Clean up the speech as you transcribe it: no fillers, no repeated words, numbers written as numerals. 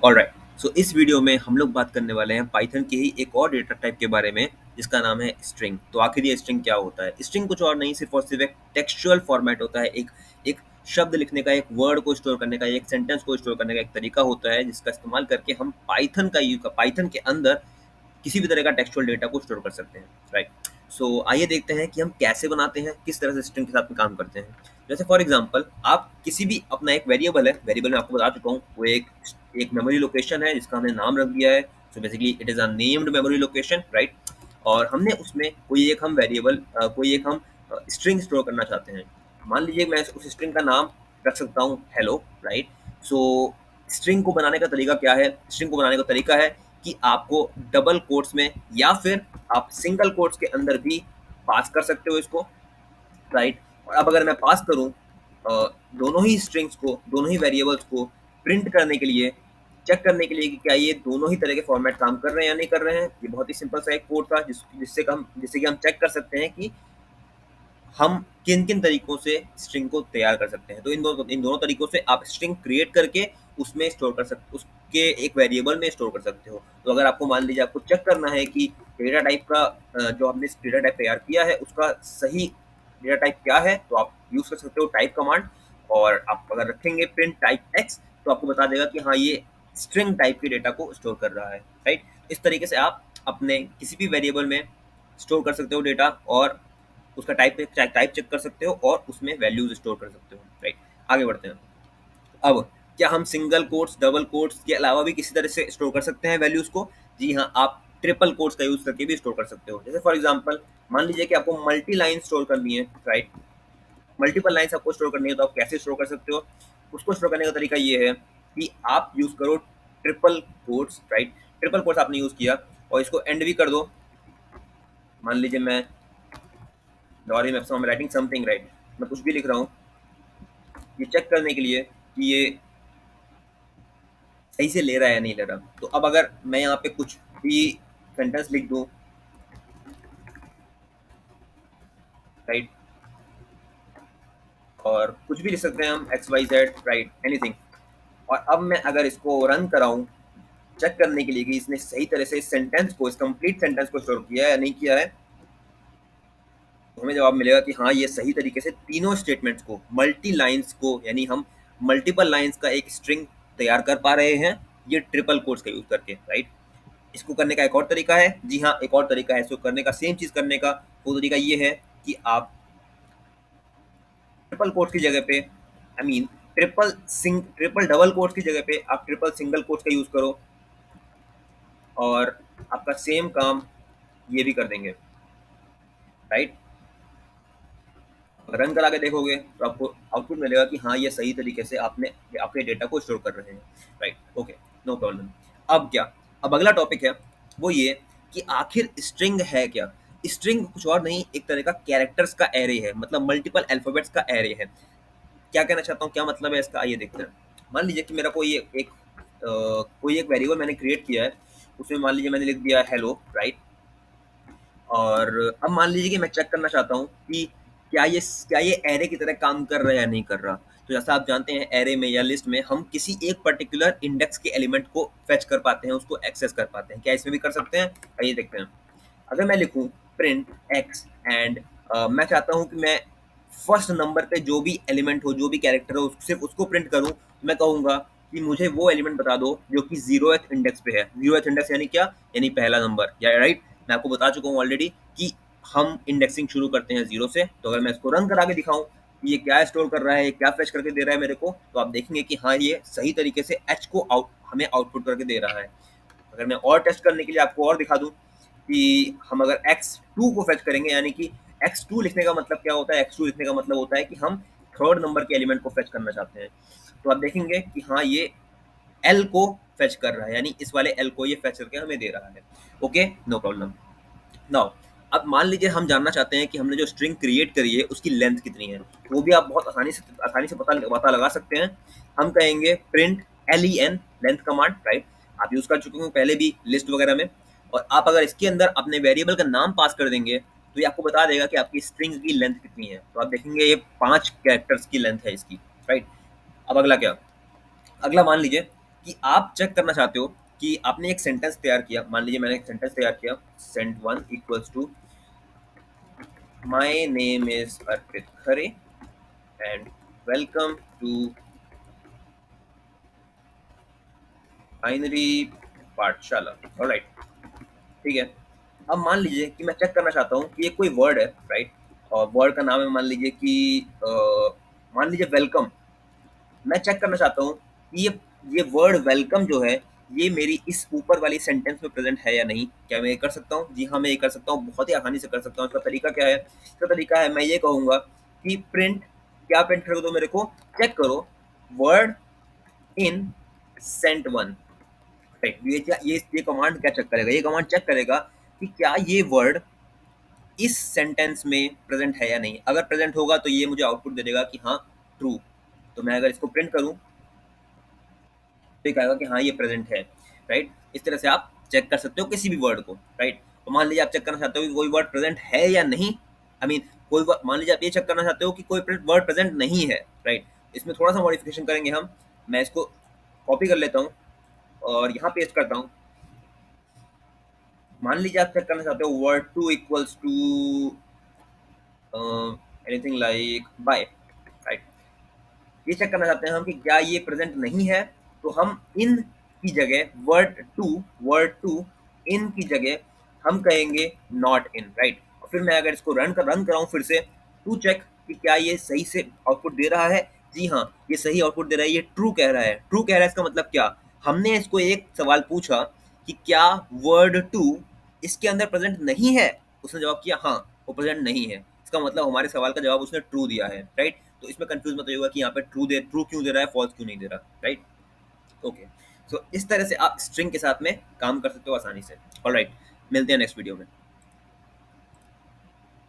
Alright. सो इस video में हम लोग बात करने वाले हैं पाइथन के ही एक और डेटा टाइप के बारे में जिसका नाम है स्ट्रिंग। तो आखिर ये स्ट्रिंग क्या होता है? स्ट्रिंग कुछ और नहीं, सिर्फ और सिर्फ एक टेक्सचुअल फॉर्मेट होता है। एक शब्द लिखने का, एक वर्ड को स्टोर करने का, एक सेंटेंस को स्टोर करने का एक तरीका होता है जिसका इस्तेमाल करके हम पाइथन के अंदर किसी भी तरह का टेक्सचुअल डेटा को स्टोर कर सकते हैं। राइट। सो आइए देखते हैं कि हम कैसे बनाते हैं, किस तरह से स्ट्रिंग के साथ में काम करते हैं। जैसे फॉर एग्जांपल, आप किसी भी अपना एक वेरिएबल है, वेरिएबल मैं आपको बता चुका हूँ, वो एक मेमोरी लोकेशन है जिसका हमने नाम रख दिया है। So basically it is a named memory location, right. और हमने उसमें कोई एक हम स्ट्रिंग स्टोर करना चाहते हैं। मान लीजिए मैं उस स्ट्रिंग का नाम रख सकता हूँ हेलो, राइट। सो स्ट्रिंग को बनाने का तरीका क्या है? स्ट्रिंग को बनाने का तरीका है कि आपको डबल कोट्स में या फिर आप सिंगल कोट्स के अंदर भी पास कर सकते हो इसको, राइट। और अब अगर मैं पास करूं दोनों ही स्ट्रिंग्स को, दोनों ही वेरिएबल्स को प्रिंट करने के लिए, चेक करने के लिए कि क्या ये दोनों ही तरह के फॉर्मेट काम कर रहे हैं या नहीं कर रहे हैं, ये बहुत ही सिंपल सा एक कोड था जिससे कि हम चेक कर सकते हैं कि हम किन किन तरीकों से स्ट्रिंग को तैयार कर सकते हैं। तो इन दोनों तरीकों से आप स्ट्रिंग क्रिएट करके उसमें स्टोर कर सकते, उसके एक वेरिएबल में स्टोर कर सकते हो। तो अगर आपको मान लीजिए आपको चेक करना है कि डेटा टाइप का जो हमने डेटा टाइप तैयार किया है उसका सही डेटा टाइप क्या है, तो आप यूज कर सकते हो टाइप कमांड। और आप अगर रखेंगे प्रिंट टाइप एक्स तो आपको बता देगा कि हाँ ये स्ट्रिंग टाइप के डेटा को स्टोर कर रहा है, राइट। इस तरीके से आप अपने किसी भी वेरिएबल में स्टोर कर सकते हो डेटा, और उसका टाइप चेक कर सकते हो और उसमें वैल्यूज स्टोर कर सकते हो, राइट। आगे बढ़ते हैं। अब क्या हम सिंगल कोट्स, डबल कोट्स के अलावा भी किसी तरह से स्टोर कर सकते हैं वैल्यूज को? जी हाँ, आप ट्रिपल कोट्स का यूज करके भी स्टोर कर सकते हो। जैसे फॉर एग्जांपल, मान लीजिए कि आपको मल्टी लाइन स्टोर करनी है, राइट। मल्टीपल लाइन्स आपको स्टोर करनी है तो आप कैसे स्टोर कर सकते हो? उसको स्टोर करने का तरीका ये है कि आप यूज करो triple quotes, right. Triple quotes आपने यूज किया और इसको एंड भी कर दो। मान लीजिए मैं डॉरी में राइटिंग समथिंग, राइट, मैं कुछ भी लिख रहा हूँ, ये चेक करने के लिए कि ये सही से ले रहा है या नहीं ले रहा। तो अब अगर मैं यहाँ पे कुछ भी सेंटेंस लिख दूँ, राइट, और कुछ भी लिख सकते हैं हम, X Y Z, right, anything. और अब मैं अगर इसको रन कराऊँ चेक करने के लिए कि इसने सही तरह से इस सेंटेंस को, इस कंप्लीट सेंटेंस को स्टोर किया है या नहीं किया है, तो हमें जवाब मिलेगा कि हाँ ये सही तरीके से तीनों स्टेटमेंट्स को, मल्टी लाइन्स को, यानी हम मल्टीपल लाइन्स का एक स्ट्रिंग तैयार कर पा रहे हैं ये ट्रिपल कोट्स का यूज करके, राइट। इसको करने का एक और तरीका है, जी हाँ एक और तरीका है इसको करने का, सेम चीज करने का। वो तरीका ये है कि आप ट्रिपल कोट्स की जगह पे, I mean triple double quotes की जगह पे आप ट्रिपल सिंगल कोट्स का यूज करो और आपका सेम काम ये भी कर देंगे, राइट। रन करा के देखोगे तो आपको आउटपुट मिलेगा कि हाँ ये सही तरीके से आपने अपने डेटा को स्टोर कर रहे हैं, राइट। Okay, no problem. अब क्या, अब अगला टॉपिक है वो ये कि आखिर स्ट्रिंग है क्या? स्ट्रिंग कुछ और नहीं, एक तरह का कैरेक्टर्स का एरे है, मतलब मल्टीपल अल्फाबेट्स का एरे है। क्या कहना चाहता हूँ, क्या मतलब है इसका, आइए देखते हैं। मान लीजिए कि मेरा कोई एक वेरिएबल मैंने क्रिएट किया है, उसमें मान लीजिए मैंने लिख दिया हेलो, राइट। और अब मान लीजिए कि मैं चेक करना चाहता हूँ कि क्या ये एरे की तरह काम कर रहा है या नहीं कर रहा। तो जैसा आप जानते हैं एरे में या लिस्ट में हम किसी एक पर्टिकुलर इंडेक्स के एलिमेंट को फेच कर पाते हैं, उसको एक्सेस कर पाते हैं। क्या इसमें भी कर सकते हैं? आइए देखते हैं। अगर मैं लिखूं प्रिंट एक्स एंड मैं चाहता हूं कि मैं फर्स्ट नंबर पे जो भी एलिमेंट हो, जो भी कैरेक्टर हो, सिर्फ उसको प्रिंट करूं, तो मैं कहूंगा कि मुझे वो एलिमेंट बता दो जो कि 0th इंडेक्स पे है। 0th इंडेक्स यानी क्या? यानी पहला नंबर, या राइट। मैं आपको बता चुका हूँ ऑलरेडी कि हम इंडेक्सिंग शुरू करते हैं 0 से। तो अगर मैं इसको रन करा के दिखाऊं कि ये क्या स्टोर कर रहा है, क्या फेच करके दे रहा है मेरे को, तो आप देखेंगे कि हाँ ये सही तरीके से एच को हमें आउटपुट करके दे रहा है। अगर मैं और टेस्ट करने के लिए आपको और दिखा दूं कि हम अगर x2 को फेच करेंगे, यानी कि x2 लिखने का मतलब क्या होता है? x2 लिखने का मतलब होता है कि हम थर्ड नंबर के एलिमेंट को फेच करना चाहते हैं। तो आप देखेंगे कि हाँ ये l को फेच कर रहा है, यानी इस वाले l को ये फेच करके हमें दे रहा है। Okay, no problem. नाउ अब मान लीजिए हम जानना चाहते हैं कि हमने जो स्ट्रिंग क्रिएट करी है उसकी लेंथ कितनी है। वो भी आप बहुत आसानी से पता लगा सकते हैं। हम कहेंगे print len, length command, right. आप यूज कर चुके होंगे पहले भी लिस्ट वगैरह में। और आप अगर इसके अंदर अपने वेरिएबल का नाम पास कर देंगे तो ये आपको बता देगा कि आपकी स्ट्रिंग की लेंथ कितनी है। तो आप देखेंगे ये 5 कैरेक्टर्स की लेंथ है इसकी, राइट। अब अगला क्या, अगला मान लीजिए कि आप चेक करना चाहते हो कि आपने एक सेंटेंस तैयार किया, मान लीजिए मैंने एक सेंटेंस तैयार किया, sent one equals to my name is Arpit Khare and welcome to binary Pathshala. Alright, ठीक है। अब मान लीजिए कि मैं चेक करना चाहता हूँ कि ये कोई वर्ड है, राइट, और वर्ड का नाम है मान लीजिए कि मान लीजिए वेलकम। मैं चेक करना चाहता हूँ कि ये वर्ड वेलकम जो है ये मेरी इस ऊपर वाली सेंटेंस में प्रेजेंट है या नहीं। क्या मैं ये कर सकता हूँ? जी हाँ, मैं ये कर सकता हूँ, बहुत ही आसानी से कर सकता हूँ। इसका तरीका क्या है? इसका तरीका है, मैं ये कहूँगा कि प्रिंट, क्या प्रिंट कर दो मेरे को, चेक करो word in sent one. Right, ये कमांड क्या चेक करेगा? ये कमांड चेक करेगा कि क्या ये वर्ड इस सेंटेंस में प्रेजेंट है या नहीं। अगर प्रेजेंट होगा तो ये मुझे आउटपुट दे देगा कि हाँ ट्रू। तो मैं अगर इसको प्रिंट करूँ तो ये कहेगा कि हाँ ये प्रेजेंट है। राइट, इस तरह से आप चेक कर सकते हो किसी भी वर्ड को। राइट, तो मान लीजिए आप चेक करना चाहते हो कि कोई वर्ड प्रेजेंट है या नहीं। आई मीन मान लीजिए आप ये चेक करना चाहते हो कि कोई वर्ड प्रेजेंट नहीं है। राइट, इसमें थोड़ा सा मॉडिफिकेशन करेंगे हम। मैं इसको कॉपी कर लेता हूँ और यहाँ पेस्ट करता हूँ। मान लीजिए आप चेक करना चाहते हो word two equals to anything like bye. Right, ये चेक करना चाहते हैं हम कि क्या ये प्रेजेंट नहीं है, तो हम इन की जगह वर्ड टू इन की जगह हम कहेंगे नॉट इन। राइट, और फिर मैं अगर इसको रन कराऊं फिर से टू चेक कि क्या ये सही से आउटपुट दे रहा है। जी हाँ, ये सही आउटपुट दे रहा है, ये ट्रू कह रहा है। ट्रू कह रहा है इसका मतलब क्या? हमने इसको एक सवाल पूछा कि क्या वर्ड टू इसके अंदर प्रेजेंट नहीं है, उसने जवाब किया हाँ वो प्रेजेंट नहीं है। इसका मतलब हमारे सवाल का जवाब उसने ट्रू दिया है। राइट, तो इसमें कंफ्यूज मत होइएगा कि यहाँ पे ट्रू क्यों दे रहा है, फॉल्स क्यों नहीं दे रहा। Right, okay. सो इस तरह से आप स्ट्रिंग के साथ में काम कर सकते हो आसानी से। ऑलराइट, मिलते हैं नेक्स्ट वीडियो में।